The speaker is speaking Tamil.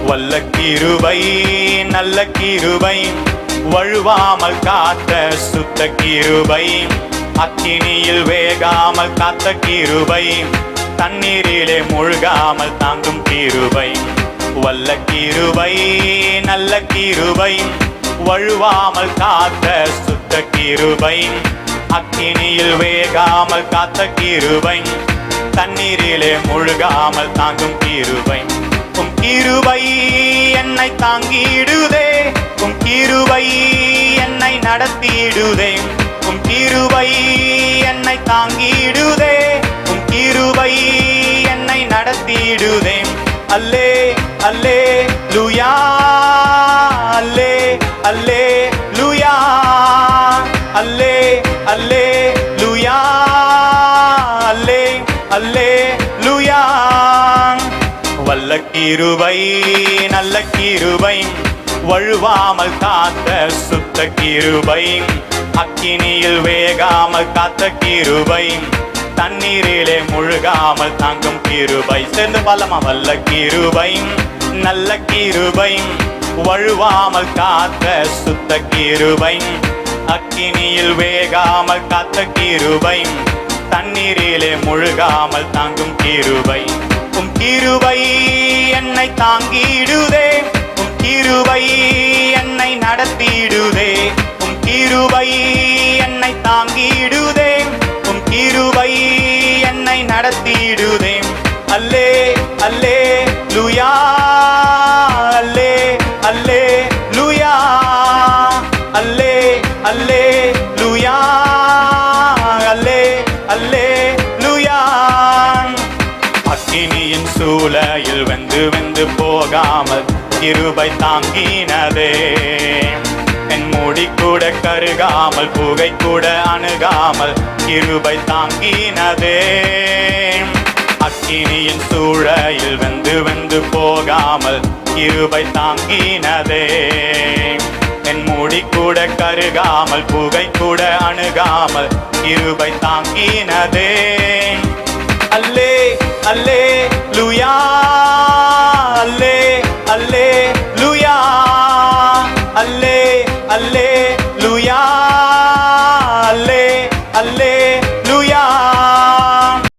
வல்ல கிருபை நல்ல கிருபை, வழுவாமல் காத்த சுத்த கிருபை, அக்கினியில் வேகாமல் காத்த கிருபை, தண்ணீரிலே முழுகாமல் தாங்கும் கிருபை. வல்ல கிருபை நல்ல கிருபை, வழுவாமல் காத்த சுத்த கிருபை, அக்கினியில் வேகாமல் காத்த கிருபை, தண்ணீரிலே முழுகாமல் தாங்கும் கிருபை. உம் கிருபை என்னை தாங்கிடுதே, உம் கிருபை என்னை நடத்திடுதே, உம் கிருபை என்னை தாங்கிடுதே, உம் கிருபை என்னை நடத்திடுதே. அல்லே அல்லே லூயா, அல்லே அல்லே லூயா, அல்லே அல்லே லூயா, அல்லே அல்லே லூயா. வல்ல கிருபை நல்ல கிருபை, வழுவாமல் காத்த சுத்த கிருபை, அக்கினியில் வேகாமல் காத்த கிருபை, தண்ணீரிலே முழுகாமல் தாங்கும் கிருபை. சேர்ந்து பாலமா. வல்ல கிருபை நல்ல கிருபை, வழுவாமல் காத்த சுத்த கிருபை, அக்கினியில் வேகாமல் காத்த கிருபை, தண்ணீரிலே முழுகாமல் தாங்கும் கிருபை. உம் கிருபை என்னை தாங்கிடுதே, உம் கிருபை என்னை நடத்திடுதே, உம் கிருபை என்னை தாங்கிடுதே, உம் கிருபை என்னை நடத்திடுதே. அல்லே அல்லே லூயா, அல்லே அல்லே லூயா, அல்லே அல்லே லூயா, அல்லே அல்லே லூயா. அக்கினியின் சூளையில் வெந்து வெந்து போகாமல் கிருபை தாங்கினதே, என் முடி கூட கருகாமல் புகை கூட அணுகாமல் கிருபை தாங்கினதே. அக்கினியின் சூளையில் வெந்து வெந்து போகாமல் கிருபை தாங்கினதே, என் முடி கூட கருகாமல் புகை கூட அணுகாமல் கிருபை தாங்கினதே. அல்லே அல்லே லூயா, அல்லே